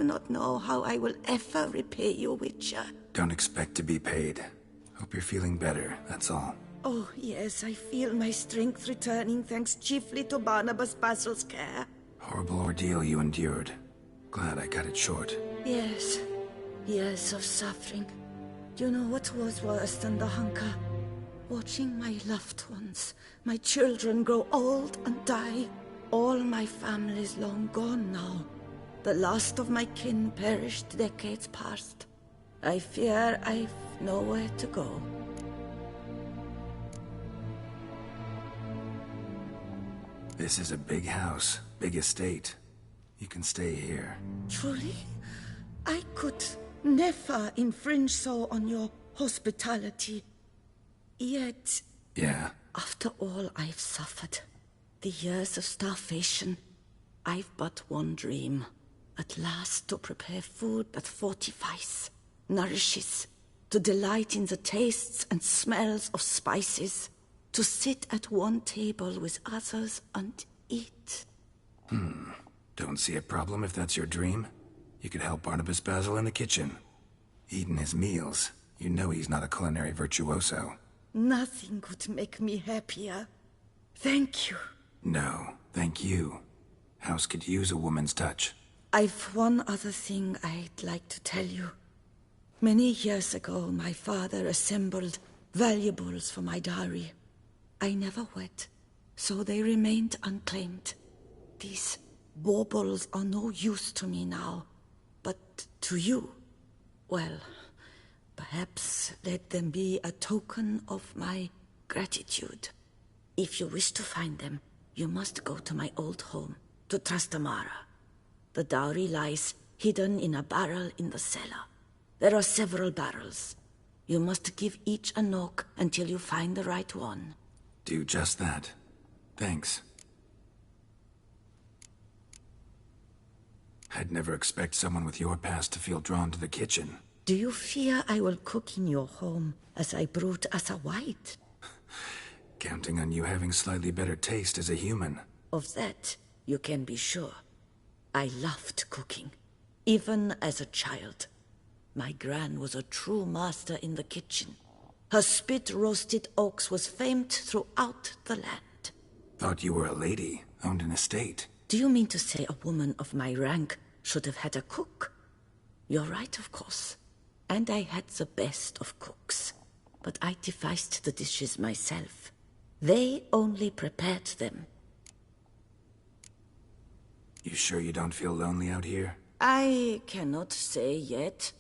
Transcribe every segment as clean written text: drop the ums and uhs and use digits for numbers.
do not know how I will ever repay you, Witcher. Don't expect to be paid. Hope you're feeling better, that's all. Oh, yes, I feel my strength returning thanks chiefly to Barnabas Basil's care. Horrible ordeal you endured. Glad I cut it short. Yes, years of suffering. You know what was worse than the hunger? Watching my loved ones, my children grow old and die. All my family's long gone now. The last of my kin perished decades past. I fear I've nowhere to go. This is a big house, big estate. You can stay here. Truly? I could never infringe so on your hospitality. Yet... Yeah? After all I've suffered, the years of starvation, I've but one dream. At last to prepare food that fortifies, nourishes, to delight in the tastes and smells of spices, to sit at one table with others and eat. Don't see a problem if that's your dream. You could help Barnabas Basil in the kitchen. Eating his meals. You know he's not a culinary virtuoso. Nothing could make me happier. Thank you. No, thank you. House could use a woman's touch. I've one other thing I'd like to tell you. Many years ago, my father assembled valuables for my dowry. I never wed, so they remained unclaimed. These baubles are no use to me now, but to you, well, perhaps let them be a token of my gratitude. If you wish to find them, you must go to my old home, to Trastamara. The dowry lies hidden in a barrel in the cellar. There are several barrels. You must give each a knock until you find the right one. Do just that. Thanks. I'd never expect someone with your past to feel drawn to the kitchen. Do you fear I will cook in your home as I brewed as a white? Counting on you having slightly better taste as a human. Of that, you can be sure. I loved cooking, even as a child. My gran was a true master in the kitchen. Her spit-roasted oaks was famed throughout the land. Thought you were a lady, owned an estate. Do you mean to say a woman of my rank should have had a cook? You're right, of course. And I had the best of cooks. But I devised the dishes myself. They only prepared them. You sure you don't feel lonely out here? I cannot say yet.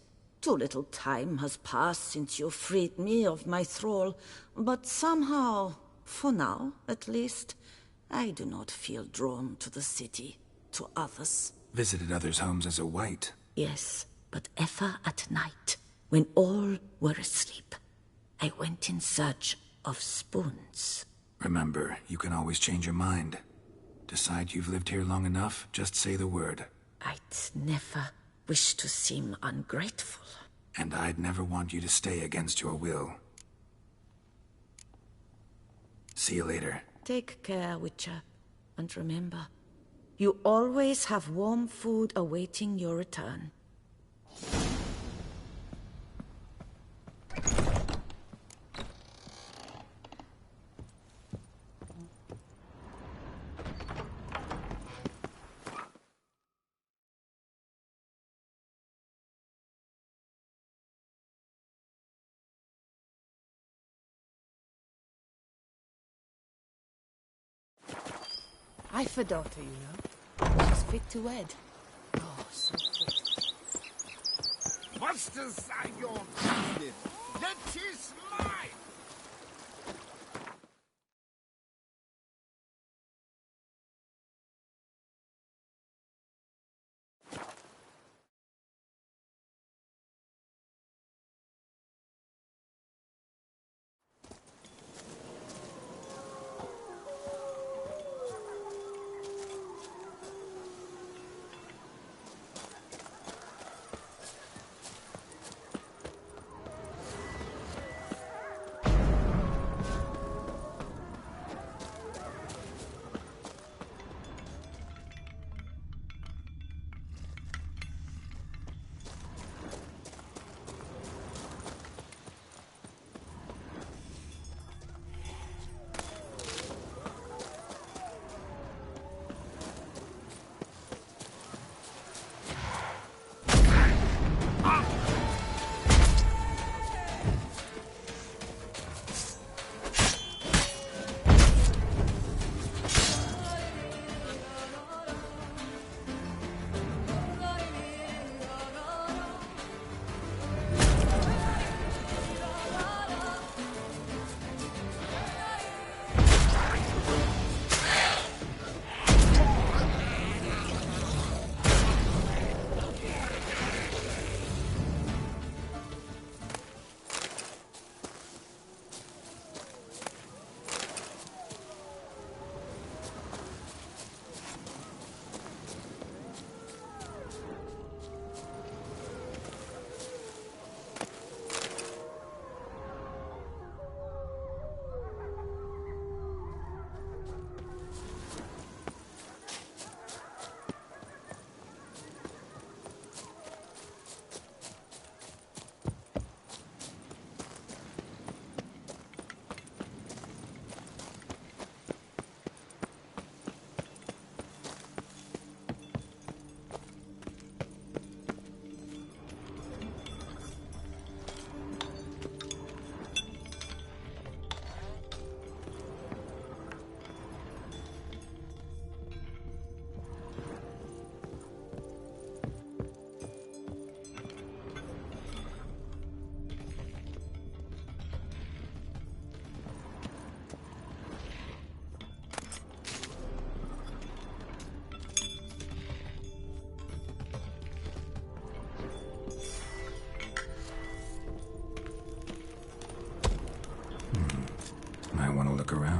Too little time has passed since you freed me of my thrall, but somehow, for now at least, I do not feel drawn to the city, to others. Visited others' homes as a white. Yes, but ever at night, when all were asleep, I went in search of spoons. Remember, you can always change your mind. Decide you've lived here long enough, just say the word. I'd never wish to seem ungrateful. And I'd never want you to stay against your will. See you later. Take care, Witcher. And remember, you always have warm food awaiting your return. I've a daughter, you know. She's fit to wed. Oh, so fit. Was das sei your business? That is mine!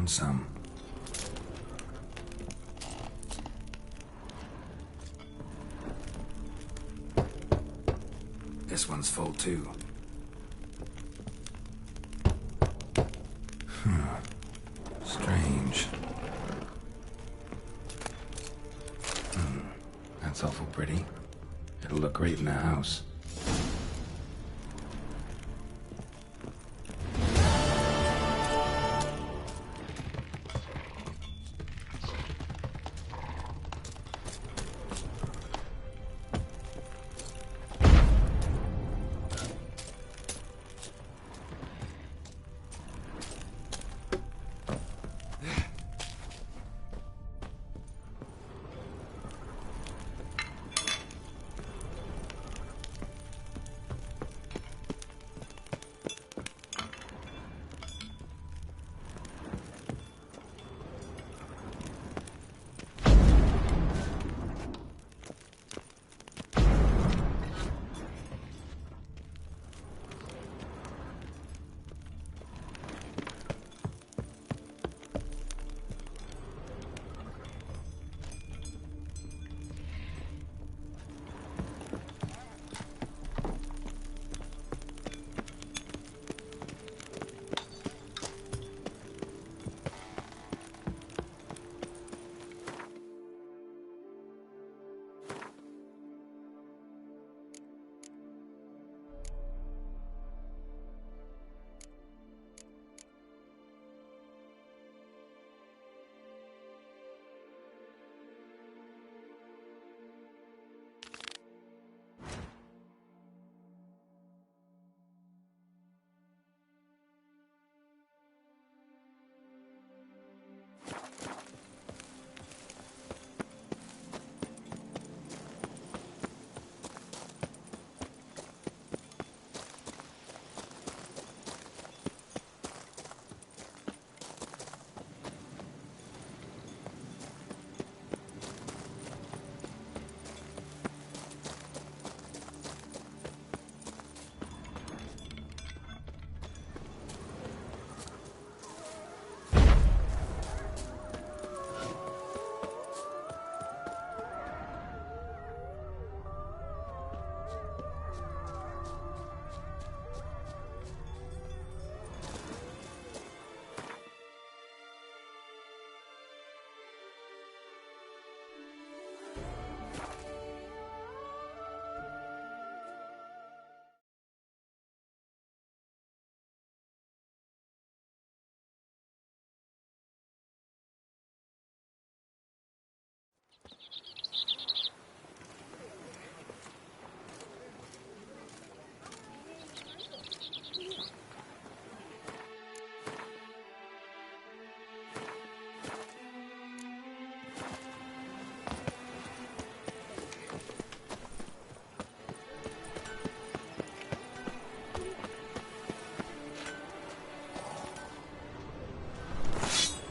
found some. This one's full too. Strange. That's awful pretty. It'll look great in the house.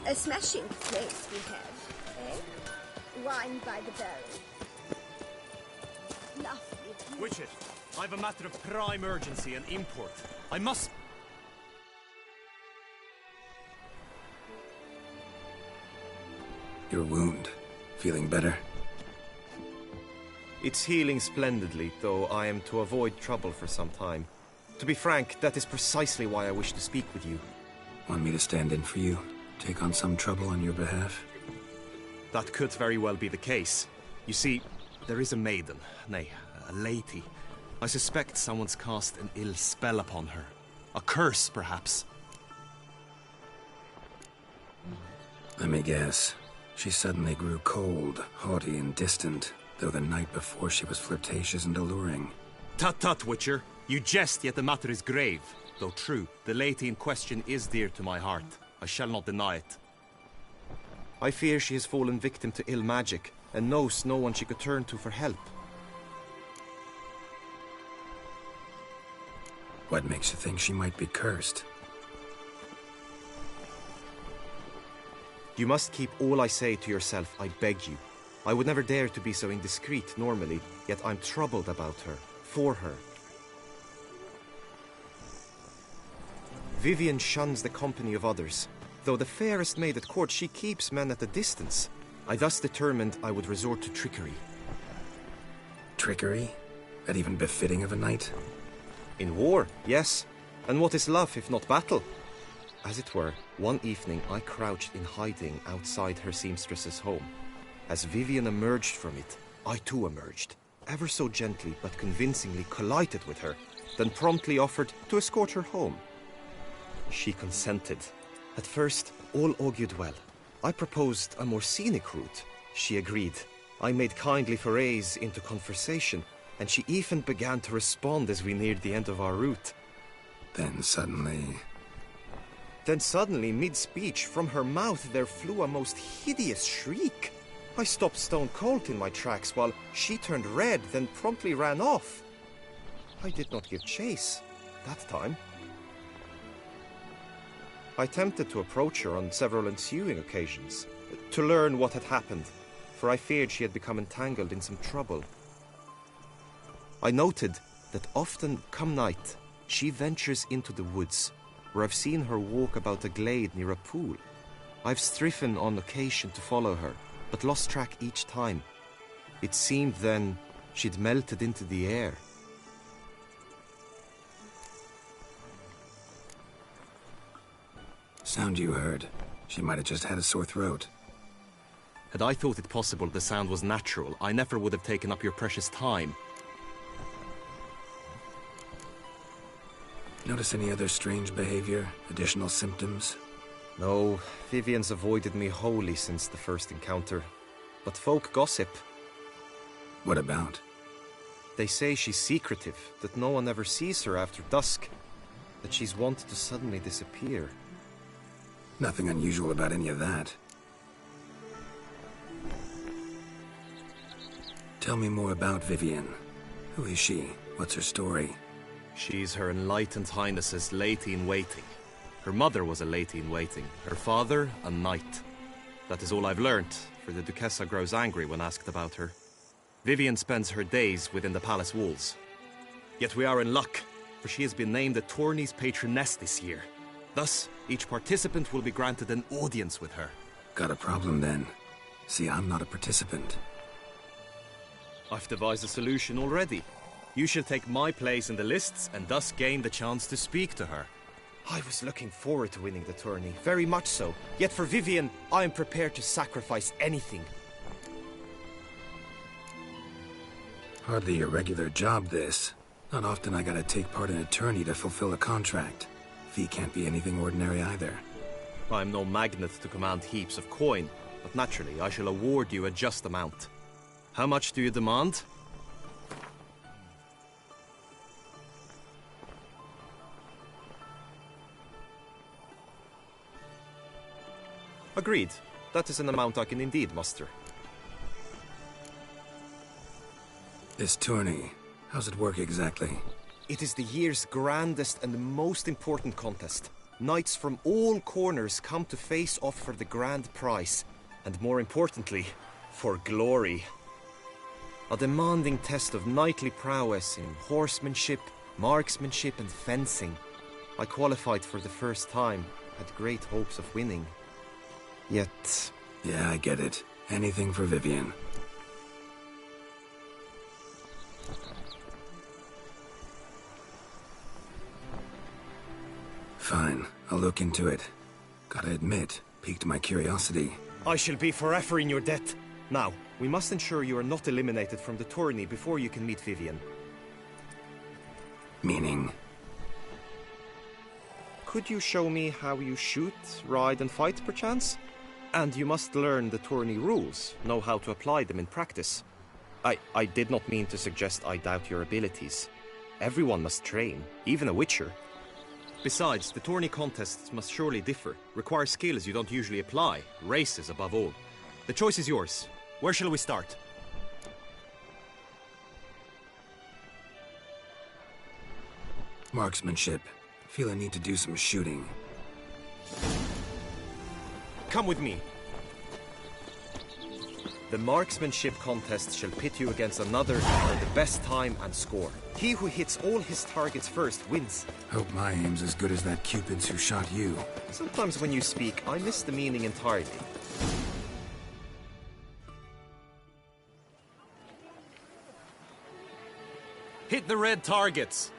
A smashing place we have, eh? Wine by the barrel. Lovely view. Witcher, I've a matter of prime urgency and import. I must... Your wound. Feeling better? It's healing splendidly, though I am to avoid trouble for some time. To be frank, that is precisely why I wish to speak with you. Want me to stand in for you? Take on some trouble on your behalf? That could very well be the case. You see, there is a maiden, nay, a lady. I suspect someone's cast an ill spell upon her. A curse, perhaps. Let me guess. She suddenly grew cold, haughty, and distant, though the night before she was flirtatious and alluring. Tut tut, Witcher. You jest, yet the matter is grave. Though true, the lady in question is dear to my heart. I shall not deny it. I fear she has fallen victim to ill magic, and knows no one she could turn to for help. What makes you think she might be cursed? You must keep all I say to yourself, I beg you. I would never dare to be so indiscreet normally, yet I'm troubled about her, for her. Vivian shuns the company of others. Though the fairest maid at court, she keeps men at a distance. I thus determined I would resort to trickery. Trickery? That even befitting of a knight? In war, yes. And what is love if not battle? As it were, one evening I crouched in hiding outside her seamstress's home. As Vivian emerged from it, I too emerged, ever so gently but convincingly collided with her, then promptly offered to escort her home. She consented. At first, all augured well. I proposed a more scenic route. She agreed. I made kindly forays into conversation, and she even began to respond as we neared the end of our route. Then suddenly, mid-speech, from her mouth there flew a most hideous shriek. I stopped stone cold in my tracks while she turned red, then promptly ran off. I did not give chase that time. I attempted to approach her on several ensuing occasions, to learn what had happened, for I feared she had become entangled in some trouble. I noted that often, come night, she ventures into the woods, where I've seen her walk about a glade near a pool. I've striven on occasion to follow her, but lost track each time. It seemed then she'd melted into the air. sound you heard. She might have just had a sore throat. Had I thought it possible the sound was natural, I never would have taken up your precious time. Notice any other strange behavior? Additional symptoms? No, Vivian's avoided me wholly since the first encounter. But folk gossip. What about? They say she's secretive, that no one ever sees her after dusk. That she's wont to suddenly disappear. Nothing unusual about any of that. Tell me more about Vivian. Who is she? What's her story? She's Her Enlightened Highness's lady-in-waiting. Her mother was a lady-in-waiting, her father a knight. That is all I've learnt, for the Duchessa grows angry when asked about her. Vivian spends her days within the palace walls. Yet we are in luck, for she has been named the tourney's patroness this year. Thus, each participant will be granted an audience with her. Got a problem then. See, I'm not a participant. I've devised a solution already. You shall take my place in the lists and thus gain the chance to speak to her. I was looking forward to winning the tourney, very much so. Yet for Vivian, I am prepared to sacrifice anything. Hardly your regular job, this. Not often I gotta take part in a tourney to fulfill a contract. Fee can't be anything ordinary either. I'm no magnet to command heaps of coin, but naturally I shall award you a just amount. How much do you demand? Agreed. That is an amount I can indeed muster. This tourney, how's it work exactly? It is the year's grandest and most important contest. Knights from all corners come to face off for the grand prize, and more importantly, for glory. A demanding test of knightly prowess in horsemanship, marksmanship and fencing. I qualified for the first time, had great hopes of winning. Yet... Yeah, I get it. Anything for Vivian. Fine, I'll look into it. Gotta admit, piqued my curiosity. I shall be forever in your debt. Now, we must ensure you are not eliminated from the tourney before you can meet Vivian. Meaning? Could you show me how you shoot, ride and fight, perchance? And you must learn the tourney rules, know how to apply them in practice. I did not mean to suggest I doubt your abilities. Everyone must train, even a witcher. Besides, the tourney contests must surely differ, require skills you don't usually apply, races above all. The choice is yours. Where shall we start? Marksmanship. Feel I need to do some shooting. Come with me. The marksmanship contest shall pit you against another for the best time and score. He who hits all his targets first wins. Hope my aim's as good as that Cupid's who shot you. Sometimes when you speak, I miss the meaning entirely. Hit the red targets!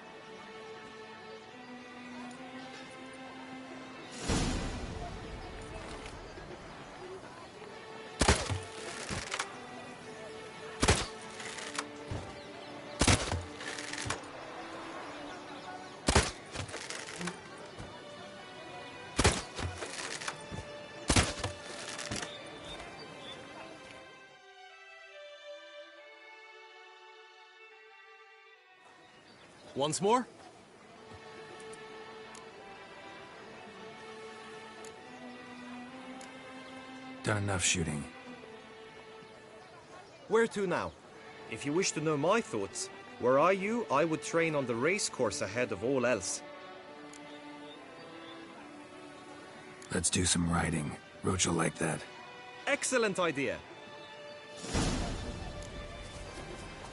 Once more? Done enough shooting. Where to now? If you wish to know my thoughts, were I you, I would train on the race course ahead of all else. Let's do some riding. Roach will like that. Excellent idea.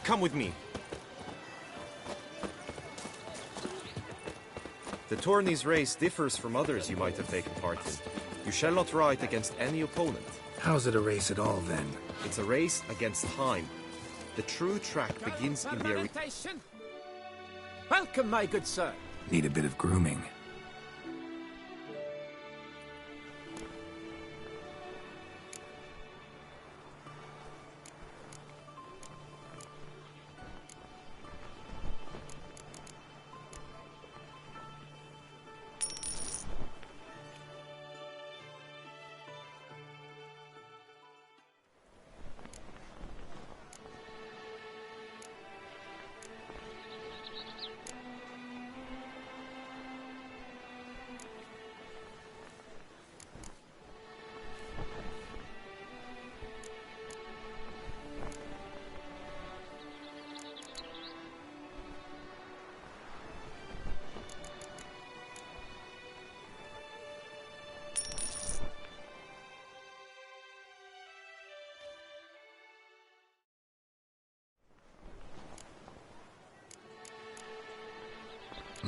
Come with me. The tourney's race differs from others you might have taken part in. You shall not ride against any opponent. How's it a race at all, then? It's a race against time. The true track begins in the arena. Welcome, my good sir. Need a bit of grooming.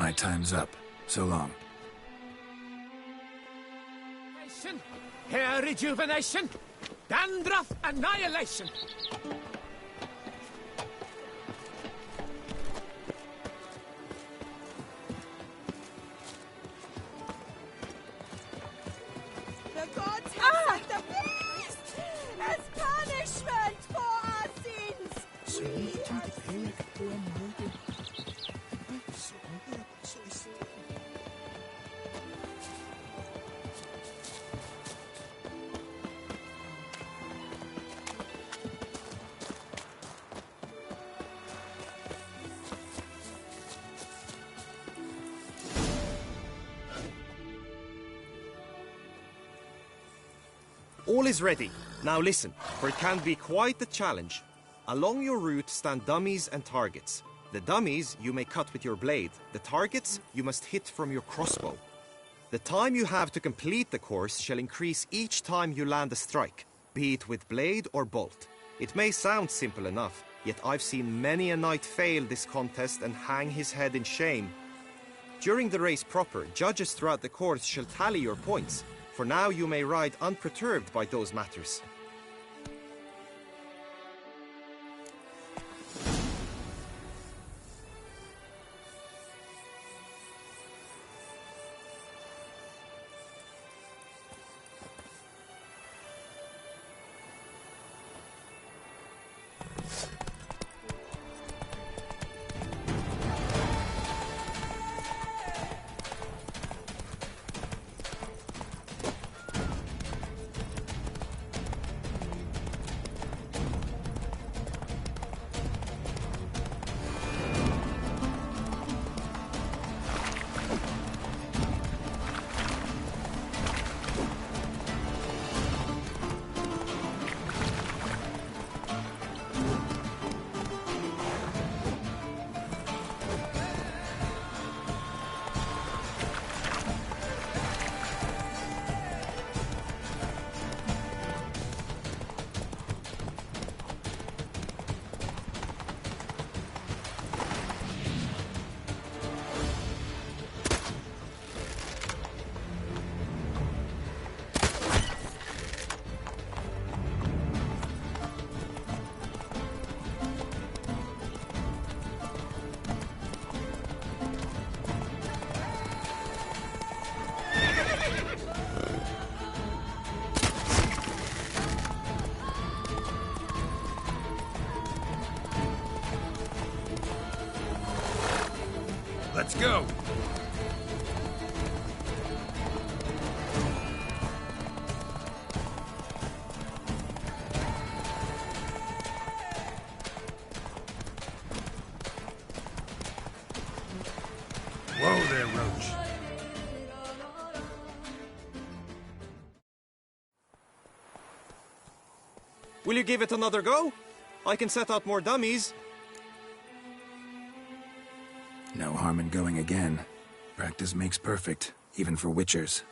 My time's up. So long. Hair rejuvenation, dandruff annihilation. The gods have set the beast as punishment for our sins. We are All is ready. Now listen, for it can be quite a challenge. Along your route stand dummies and targets. The dummies you may cut with your blade. The targets you must hit from your crossbow. The time you have to complete the course shall increase each time you land a strike, be it with blade or bolt. It may sound simple enough, yet I've seen many a knight fail this contest and hang his head in shame. During the race proper, judges throughout the course shall tally your points. For now you may ride unperturbed by those matters. Let's go! Whoa there, Roach. Will you give it another go? I can set out more dummies. No harm in going again. Practice makes perfect, even for witchers.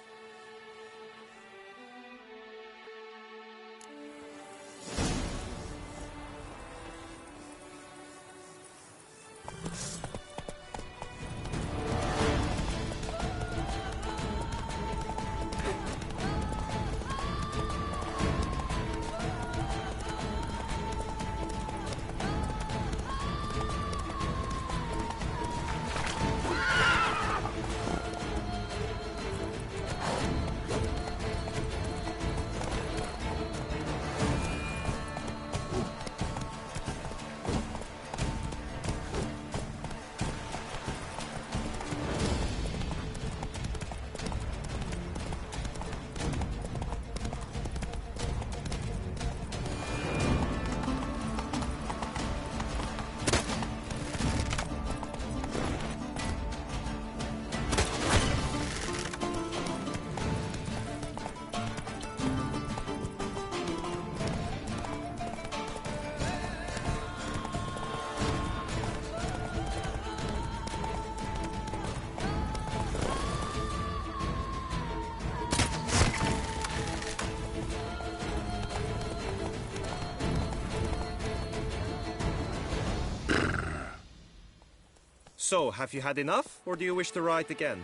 So, have you had enough, or do you wish to ride again?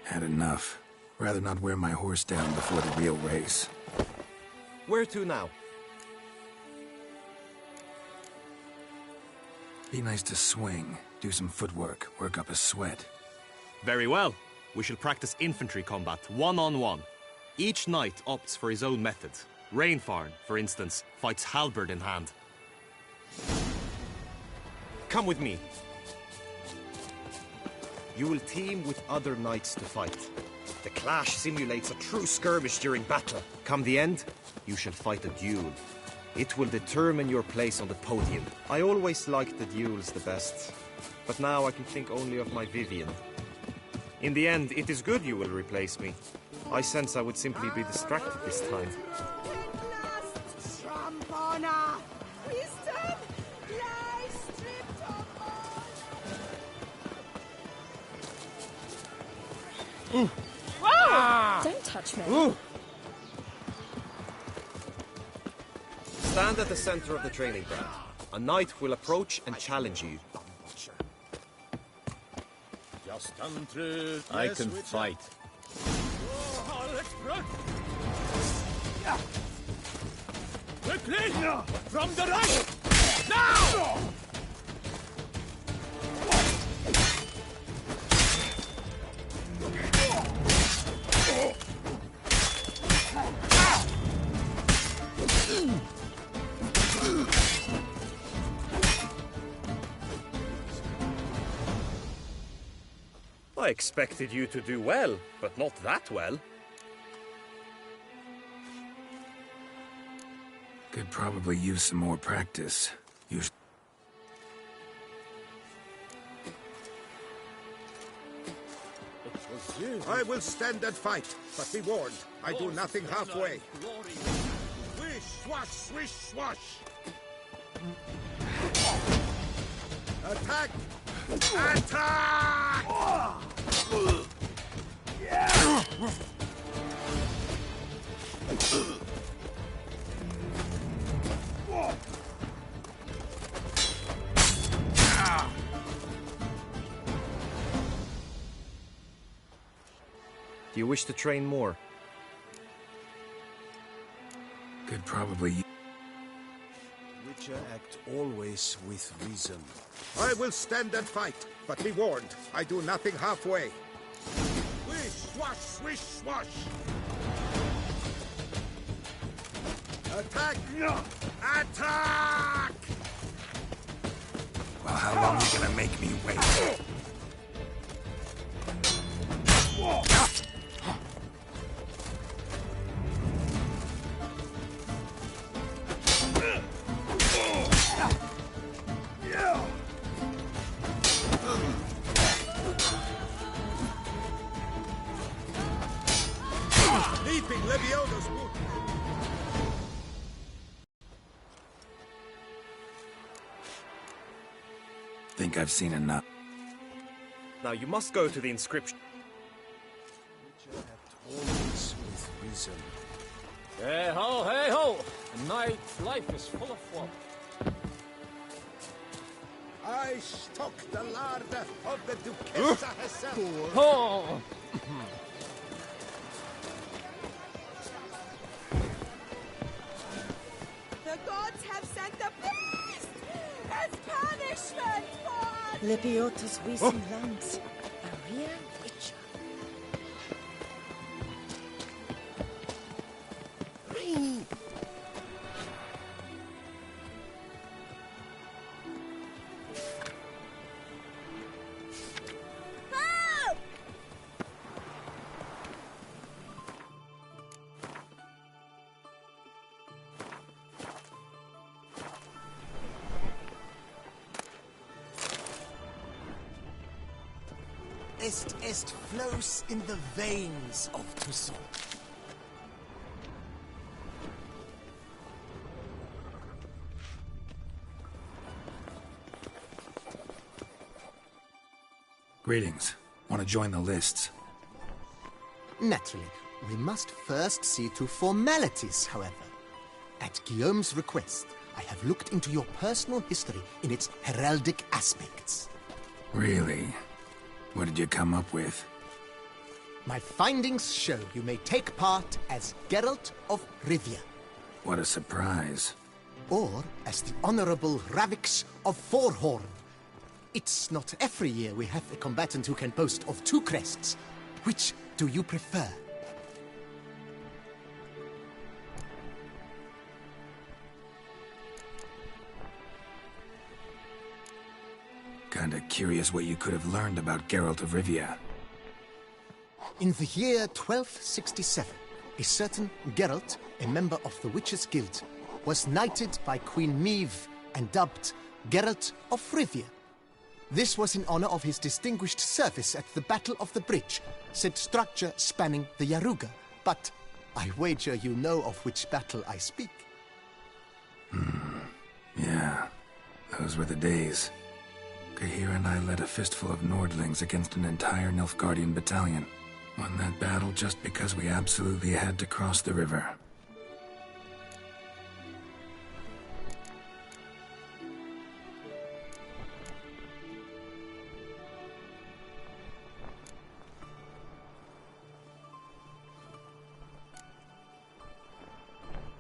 Had enough. Rather not wear my horse down before the real race. Where to now? Be nice to swing, do some footwork, work up a sweat. Very well. We shall practice infantry combat, one-on-one. Each knight opts for his own method. Rainfarn, for instance, fights halberd in hand. Come with me. You will team with other knights to fight. The clash simulates a true skirmish during battle. Come the end, you shall fight a duel. It will determine your place on the podium. I always liked the duels the best, but now I can think only of my Vivian. In the end, it is good you will replace me. I sense I would simply be distracted this time. Don't touch me. Stand at the center of the training ground. A knight will approach and challenge you. I can fight. Quickly! From the right! Now! I expected you to do well, but not that well. Could probably use some more practice. I will stand and fight, but be warned, I do nothing halfway. Swish, swash, swish, swash! Attack! Attack! Do you wish to train more? Could probably... Witcher act always with reason. I will stand and fight, but be warned, I do nothing halfway. Swish, swash, swish, swash! Attack! Attack! Well, how long are you gonna make me wait? Leaping Leviosa's wound. Think I've seen enough. Now you must go to the inscription. Witcher act always with reason. Hey ho, hey ho! A night life is full of fun. I stock the larder of the Duchessa herself. Oh! The gods have sent the beast as punishment for us! Lebiota's weeping lungs. A real witcher. Help! Est flows in the veins of Toussaint. Greetings. Want to join the lists? Naturally. We must first see to formalities, however. At Guillaume's request, I have looked into your personal history in its heraldic aspects. Really? What did you come up with? My findings show you may take part as Geralt of Rivia, What a surprise. or as the Honorable Ravix of Forhorn. It's not every year we have a combatant who can boast of two crests. Which do you prefer? Kinda curious what you could have learned about Geralt of Rivia. In the year 1267, a certain Geralt, a member of the Witches' Guild, was knighted by Queen Meve and dubbed Geralt of Rivia. This was in honor of his distinguished service at the Battle of the Bridge, said structure spanning the Yaruga. But I wager you know of which battle I speak. Yeah, those were the days. Kahir and I led a fistful of Nordlings against an entire Nilfgaardian battalion. Won that battle just because we absolutely had to cross the river.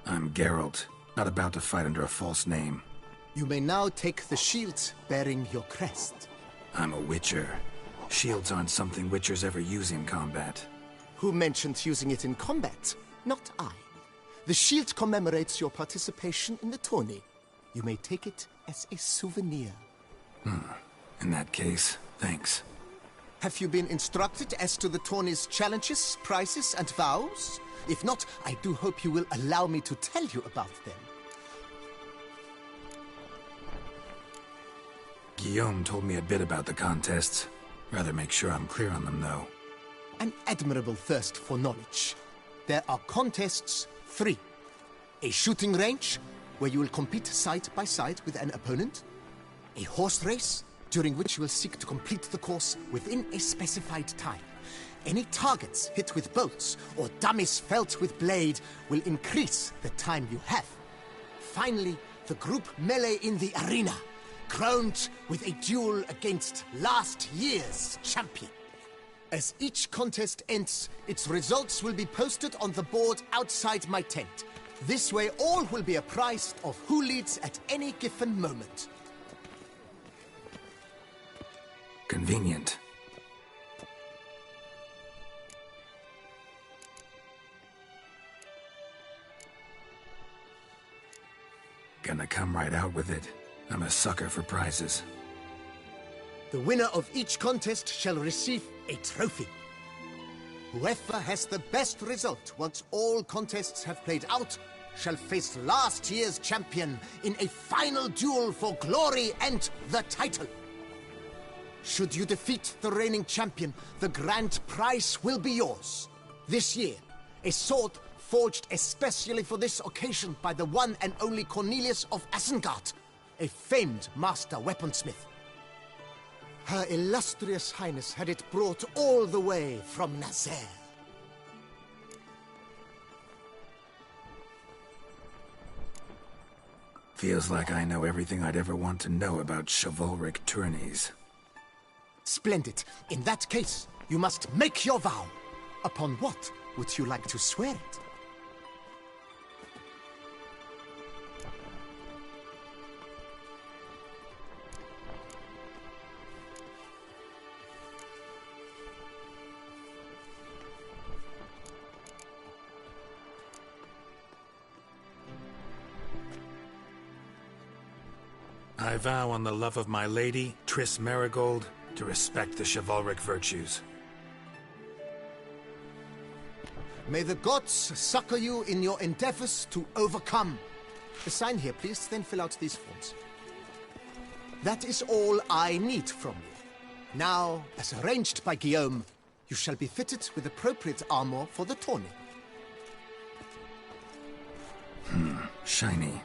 I'm Geralt, not about to fight under a false name. You may now take the shield bearing your crest. I'm a Witcher. Shields aren't something Witchers ever use in combat. Who mentioned using it in combat? Not I. The shield commemorates your participation in the tourney. You may take it as a souvenir. In that case, thanks. Have you been instructed as to the tourney's challenges, prizes, and vows? If not, I do hope you will allow me to tell you about them. Guillaume told me a bit about the contests. Rather make sure I'm clear on them, though. An admirable thirst for knowledge. There are contests 3. A shooting range, where you will compete side by side with an opponent. A horse race, during which you will seek to complete the course within a specified time. Any targets hit with bolts or dummies felt with blade will increase the time you have. Finally, the group melee in the arena, crowned with a duel against last year's champion. As each contest ends, its results will be posted on the board outside my tent. This way all will be apprised of who leads at any given moment. Convenient. Gonna come right out with it. I'm a sucker for prizes. The winner of each contest shall receive a trophy. Whoever has the best result once all contests have played out shall face last year's champion in a final duel for glory and the title. Should you defeat the reigning champion, the grand prize will be yours. This year, a sword forged especially for this occasion by the one and only Cornelius of Isengard, a famed master weaponsmith. Her illustrious highness had it brought all the way from Nazaire. Feels like I know everything I'd ever want to know about chivalric tourneys. Splendid. In that case, you must make your vow. Upon what would you like to swear it? I vow on the love of my lady, Triss Merigold, to respect the chivalric virtues. May the gods succor you in your endeavors to overcome. Sign here, please, then fill out these forms. That is all I need from you. Now, as arranged by Guillaume, you shall be fitted with appropriate armor for the tourney. Shiny.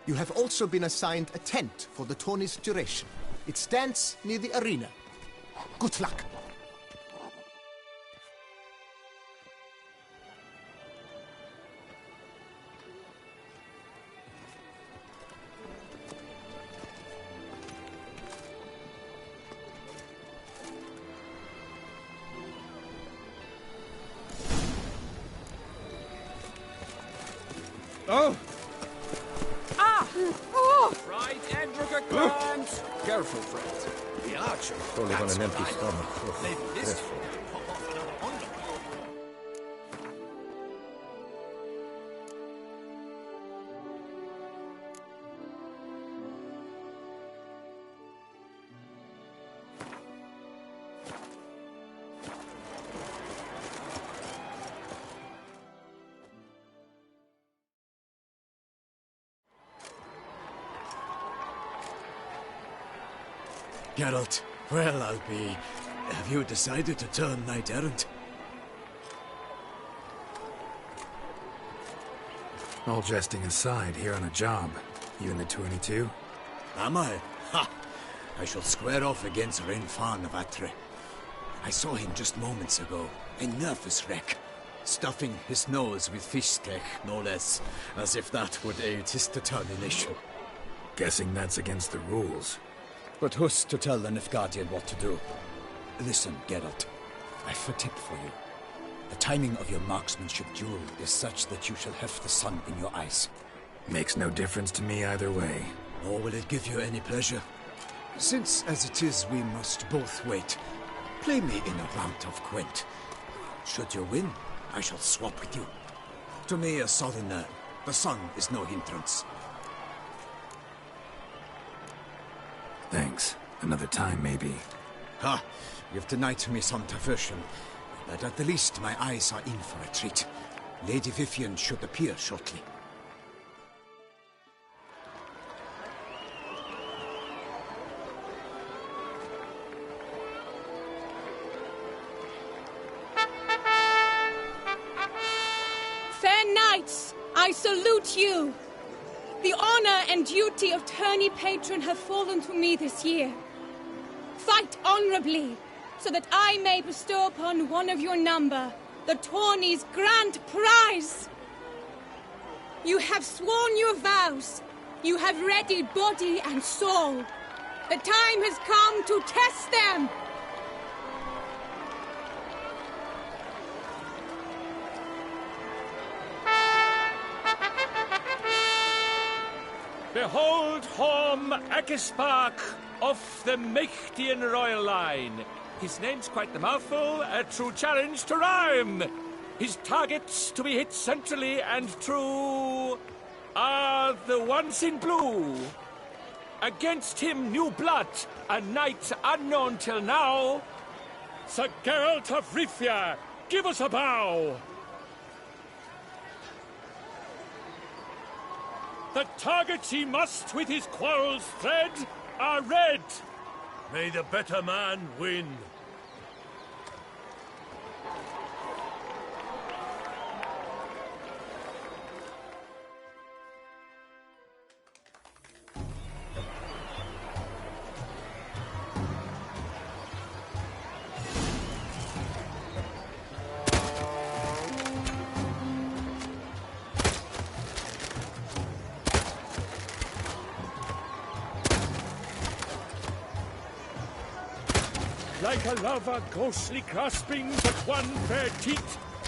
You have also been assigned a tent for the tourney's duration. It stands near the arena. Good luck. Oh! Right, Edric Grant! Careful, friend. The archer. Only on an empty stomach. Maybe this Dreadful. will pop off another wonder. Geralt, well, I'll be... Have you decided to turn knight-errant? All jesting aside, here on a job. You in the 22? Am I? Ha! I shall square off against Rainfan of Atre. I saw him just moments ago, a nervous wreck, stuffing his nose with fish steak, no less, as if that would aid his determination. Guessing that's against the rules. But who's to tell the Nilfgaardian what to do? Listen, Geralt, I've a tip for you. The timing of your marksmanship duel is such that you shall have the sun in your eyes. Makes no difference to me either way. Nor will it give you any pleasure. Since, as it is, we must both wait, play me in a round of Gwent. Should you win, I shall swap with you. To me, a southerner, the sun is no hindrance. Thanks. Another time, maybe. Ha! You've denied me some diversion, but at the least my eyes are in for a treat. Lady Vivian should appear shortly. Fair knights, I salute you! The honor and duty of tourney patron have fallen to me this year. Fight honorably, so that I may bestow upon one of your number the tourney's grand prize. You have sworn your vows. You have readied body and soul. The time has come to test them. Behold Horm Akispark of the Mechtian royal line. His name's quite the mouthful, a true challenge to rhyme. His targets to be hit centrally and true. are the ones in blue. Against him, new blood, a knight unknown till now. Sir Geralt of Rivia, give us a bow. The targets he must with his quarrels thread are red. May the better man win. Like a lover ghostly grasping but one fair teat,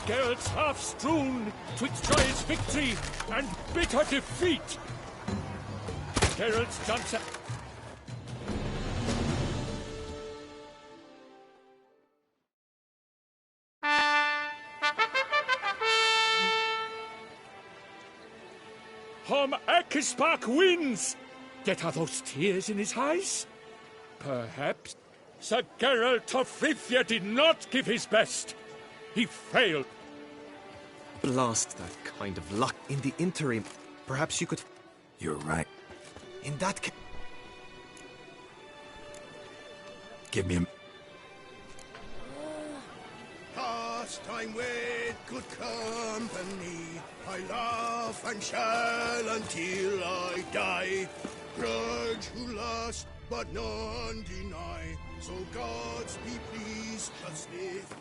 Geralt's half strewn twixt joyous victory and bitter defeat. Geralt jumps up. Hom Akispark wins! Yet are those tears in his eyes? Perhaps Sir Geralt of Rivia did not give his best. He failed. Blast that kind of luck. In the interim, perhaps you could... You're right. In that case... Give me a... Pastime with good company. I laugh and shall until I die. Grudge who last, but none deny. So gods be pleased, us live.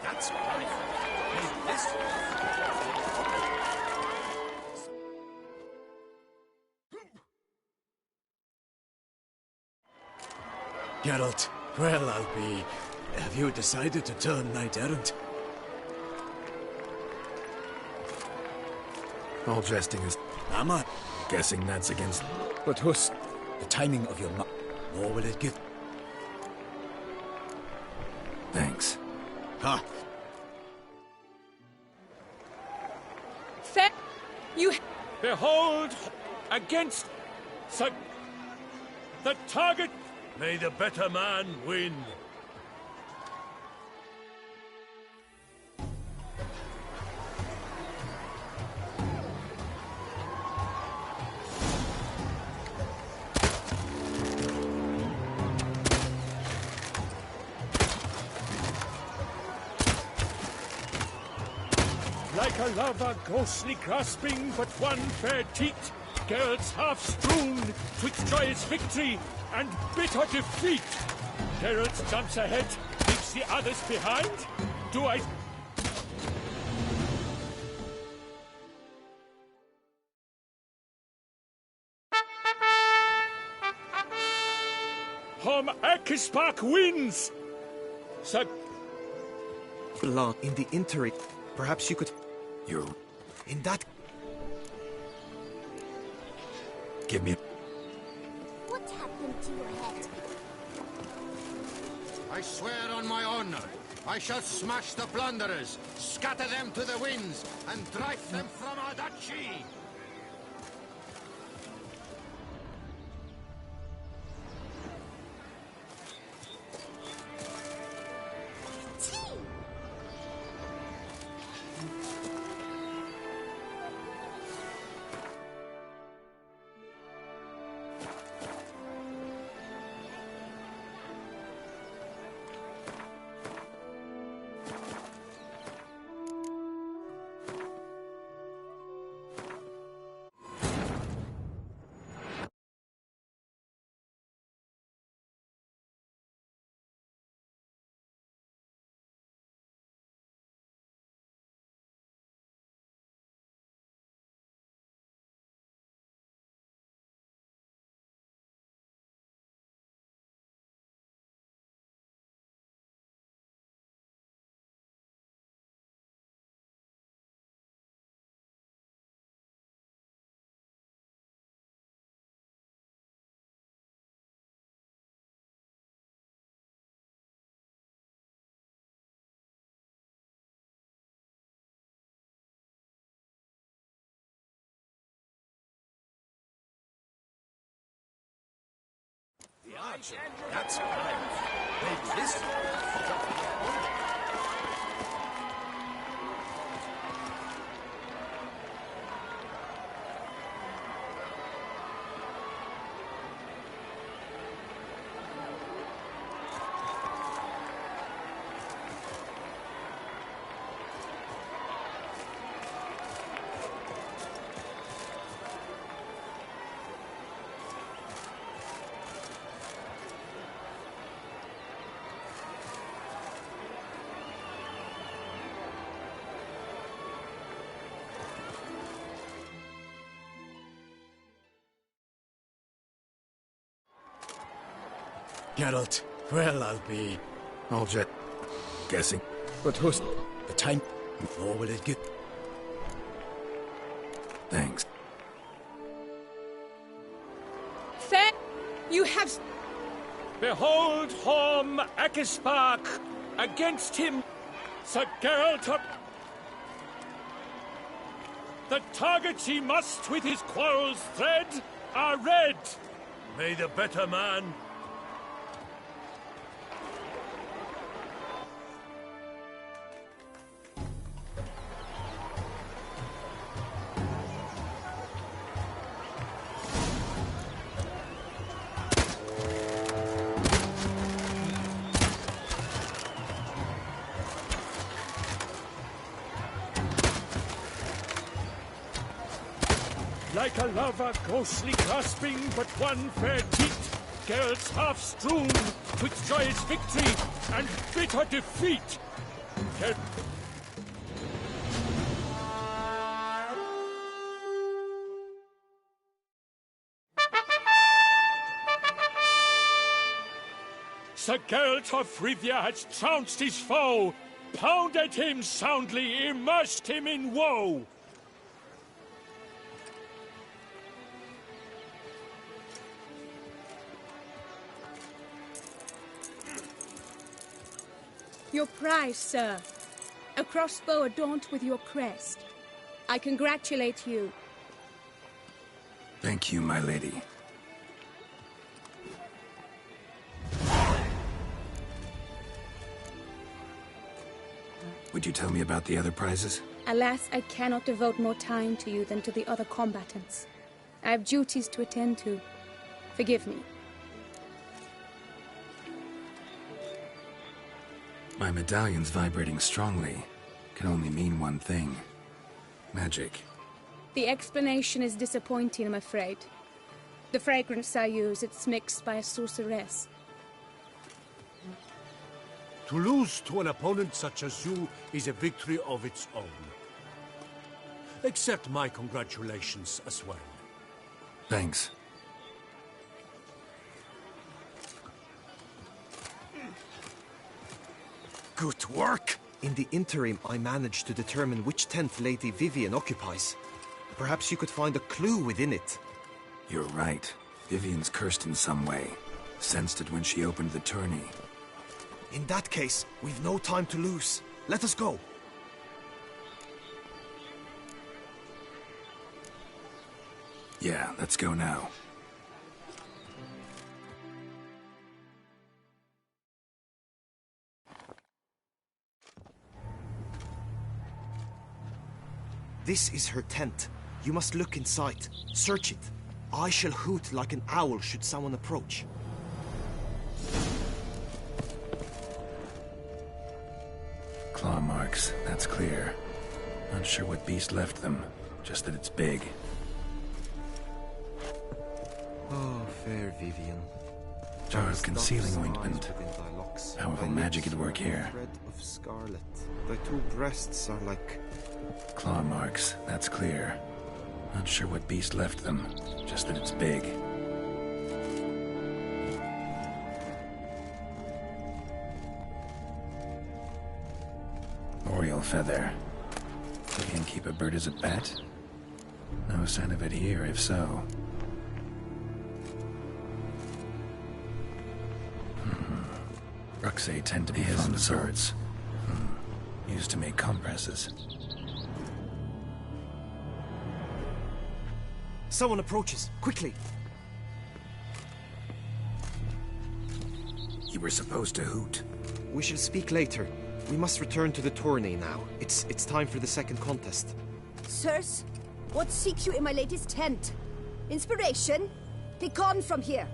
That's right. Geralt, well, I'll be... Have you decided to turn knight-errant? All jesting is... Am I? Guessing that's against... But Hus, the timing of your nor will it give... Thanks. Ha! Fair... You... Behold, against... Sir... The target... May the better man win. Like a lover ghostly grasping but one fair teat, Geralt's half strewn twixt joyous victory and bitter defeat. Geralt jumps ahead, leaves the others behind. Do I... Hom Akispark wins! Sir... Blah. In the interim, perhaps you could... You're... In that... Give me a... What happened to your head? I swear on my honor, I shall smash the plunderers, scatter them to the winds, and drive them from our duchy! Archer, that's right. Maybe this. Geralt, well, I'll be... All jet. Guessing. But who's... The time... Or will it get... Thanks. Fair... You have... Behold Horm Akispark! Against him, Sir Geralt of... The targets he must with his quarrels thread are red! May the better man... Like a lover ghostly clasping but one fair teat, Geralt's half strewn twixt joyous victory and bitter defeat. Sir Geralt of Rivia has trounced his foe, pounded him soundly, immersed him in woe. Your prize, sir. A crossbow adorned with your crest. I congratulate you. Thank you, my lady. Would you tell me about the other prizes? Alas, I cannot devote more time to you than to the other combatants. I have duties to attend to. Forgive me. My medallion's vibrating strongly. Can only mean one thing. Magic. The explanation is disappointing, I'm afraid. The fragrance I use, it's mixed by a sorceress. To lose to an opponent such as you is a victory of its own. Accept my congratulations as well. Thanks. Good work! In the interim, I managed to determine which tent Lady Vivian occupies. Perhaps you could find a clue within it. You're right. Vivian's cursed in some way. Sensed it when she opened the tourney. In that case, we've no time to lose. Let us go. Yeah, let's go now. This is her tent. You must look inside. Search it. I shall hoot like an owl should someone approach. Claw marks, that's clear. Not sure what beast left them, just that it's big. Oh, fair Vivian. Jar of concealing ointment. Powerful magic at work here. Thread of scarlet. Thy two breasts are like... Claw marks, that's clear. Not sure what beast left them, just that it's big. Oriole feather. Can keep a bird as a pet? No sign of it here, if so. Ruxay tend to be fond of birds. Used to make compresses. Someone approaches. Quickly! you were supposed to hoot. We shall speak later. We must return to the tourney now. It's time for the second contest. Sirs, what seeks you in my latest tent? Inspiration? Begone from here!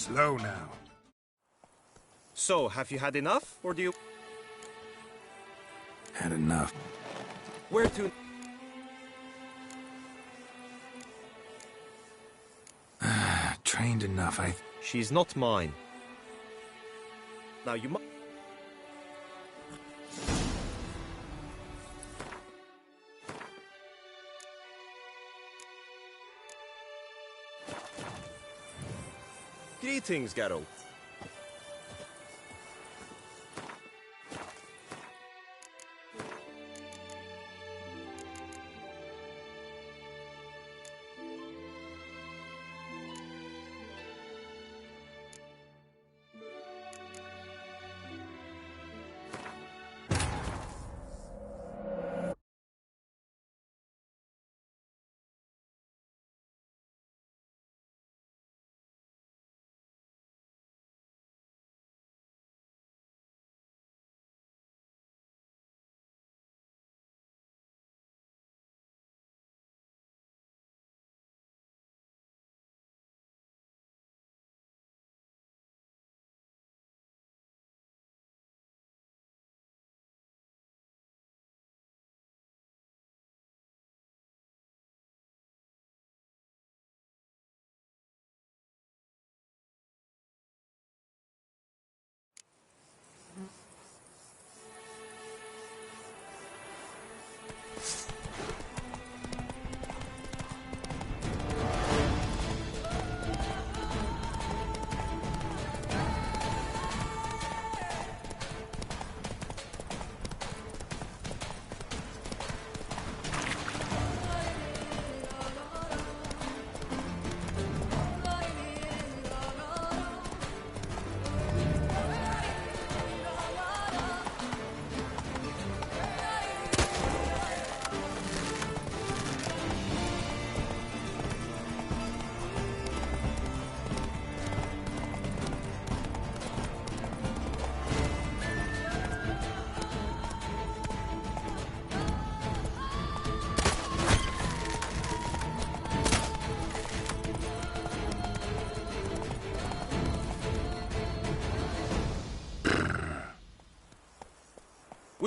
Slow now. So, have you had enough, or do you... Had enough. Where to... Trained enough, She's not mine. Now you Greetings, Geralt.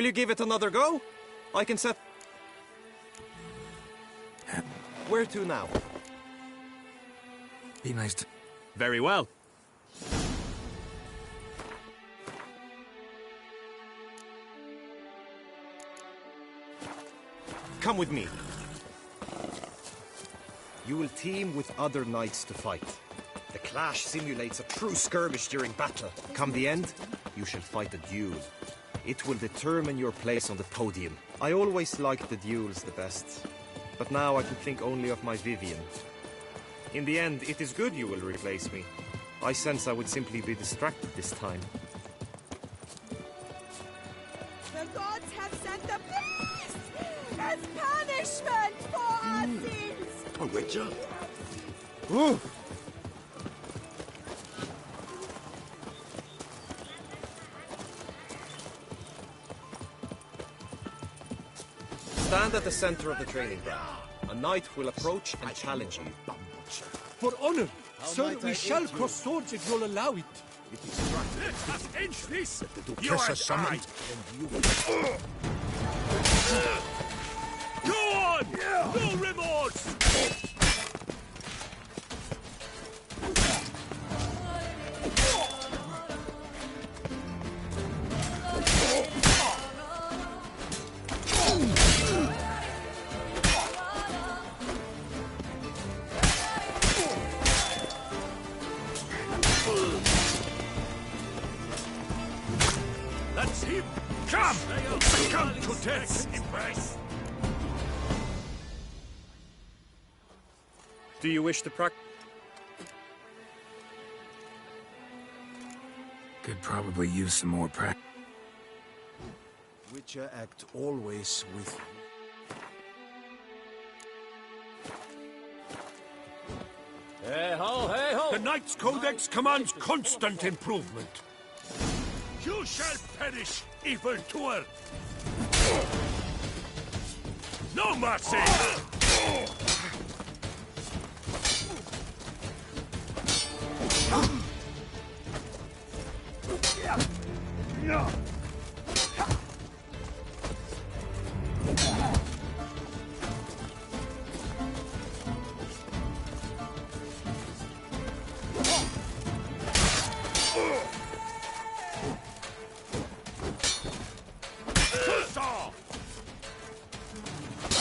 Will you give it another go? I can set... Where to now? Be nice to... Very well. Come with me. You will team with other knights to fight. The clash simulates a true skirmish during battle. Come the end, you shall fight a duel. It will determine your place on the podium. I always liked the duels the best, but now I can think only of my Vivian. In the end, it is good you will replace me. I sense I would simply be distracted this time. The gods have sent a beast as punishment for our sins! A witcher? Ooh. Stand at the center of the training ground. A knight will approach and challenge you. For honor, sir, we shall cross swords if you'll allow it. It is right. Let us end this! The Duchess has summoned, Go on! No remorse! That's him! Come! Come to death, embrace! Do you wish to practice? Could probably use some more practice. Witcher act always with Hey ho, hey ho! The Knight's Codex commands constant improvement. You shall perish, evil doer! No mercy!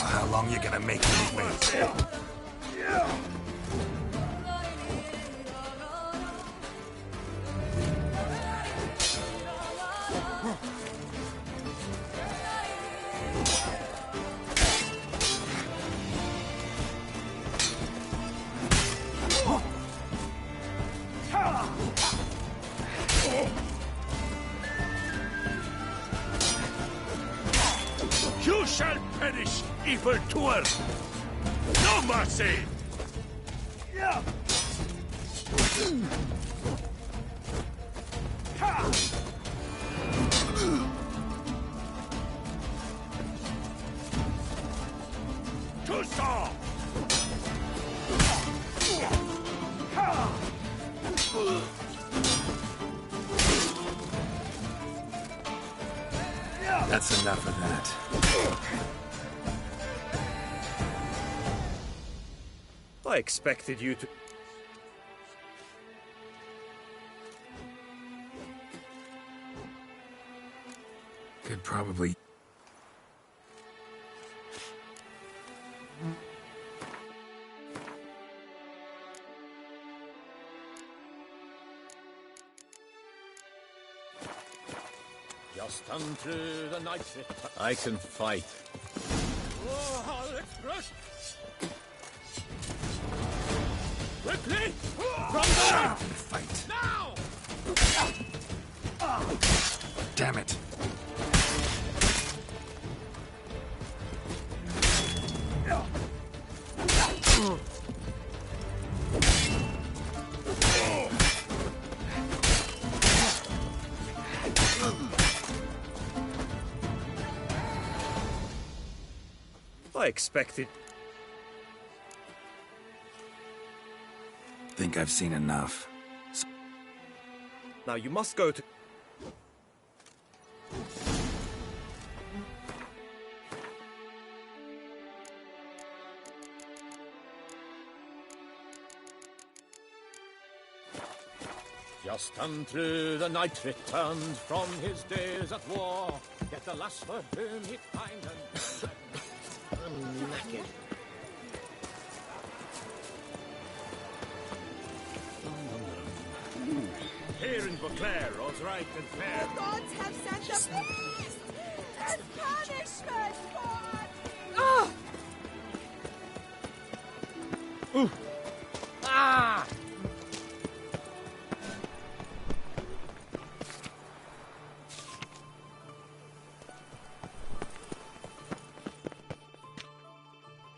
How long you gonna make me wait? shall perish, evildoer! No mercy! To saw! That's enough of that. I expected you to... Could probably... Just unto the night. I can fight. Oh, let's rush! Quickly! From there! Fight. Now! Damn it. I expected... Think I've seen enough. Now you must go to... Just unto the knight returned from his days at war. Yet the lass for whom he pined and... I'm knackered. Here in Beauclair, all's right and fair. The gods have sent a beast as punishment for us. Oh! Ooh. Ah!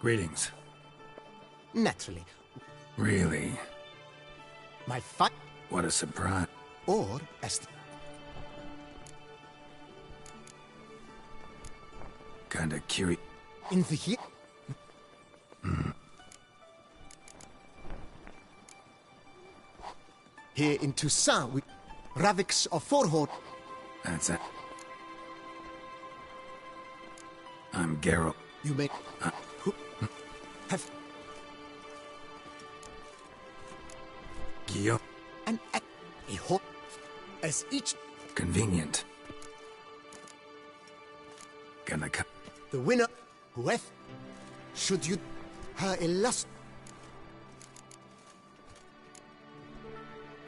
Greetings. Naturally. Really? My fight. What a surprise. Or as Kinda curious. in the here. Here in Toussaint, we Ravix of Forhort. That's it. I'm Geralt. You may who have Guillaume. an a hot as each Convenient. Gonna cut. the winner who hath should you her illust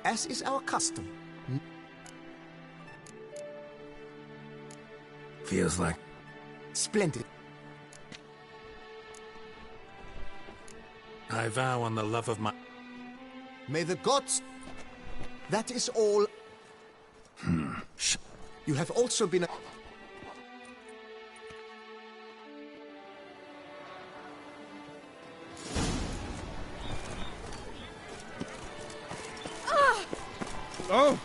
as is our custom. Feels like Splendid. I vow on the love of my... May the gods. That is all. You have also been a... Oh!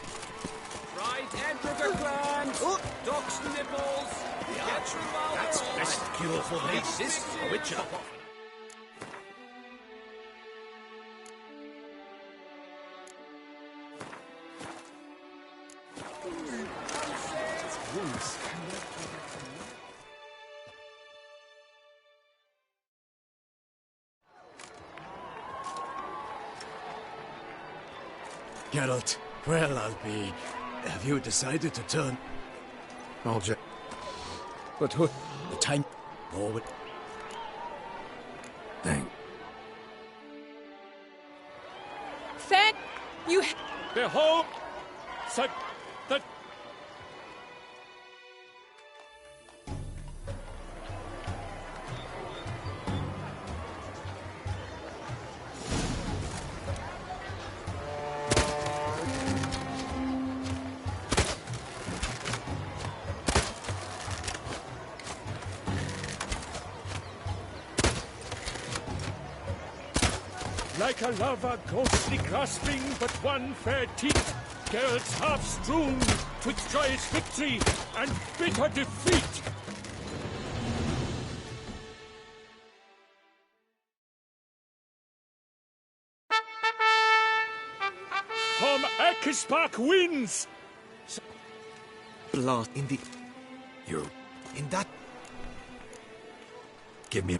Right, Edric clams! Duck's nipples! Get your mouth! That's best cure for this, a witcher. Geralt, well, I'll be... Have you decided to turn? I'll just... But who... The time... Forward. Thank... Thank you. Behold! The... Like a lava ghostly grasping but one fair teat, girls half strewn twixt joyous victory and bitter defeat. Tom Akispark wins! Blast in the... You're... in that... Give me a...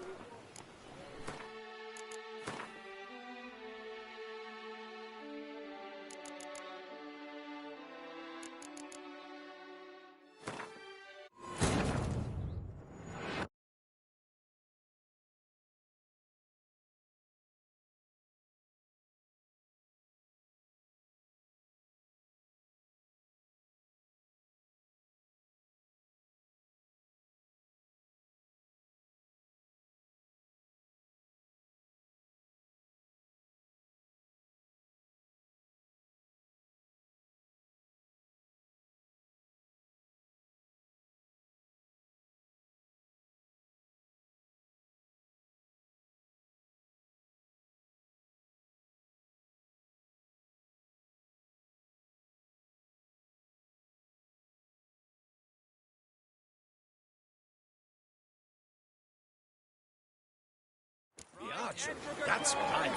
The archer, that's fine.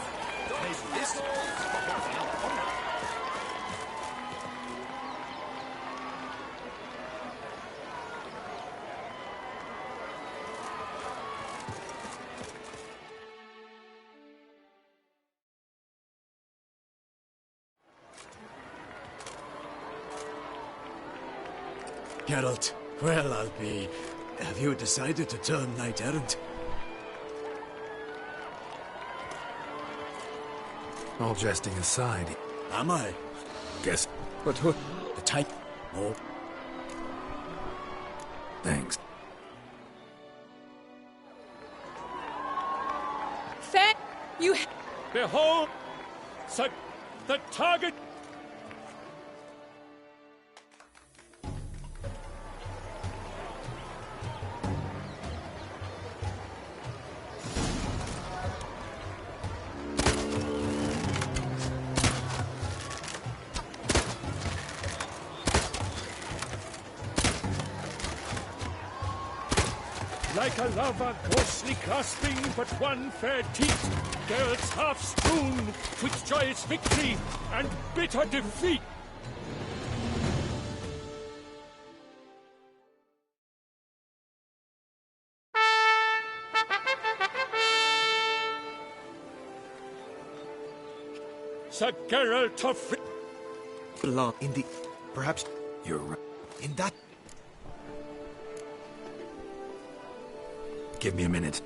Maybe this Geralt, well, I'll be... Have you decided to turn knight-errant? All jesting aside... Am I? Guess... But who... The type... Oh. Thanks. Fair... You... Behold! The target... Like a lava ghostly grasping but one fair teat, girls half strewn twixt joyous victory and bitter defeat. Sir Geralt of... Blood in the... Perhaps... You're right. In that... Give me a minute.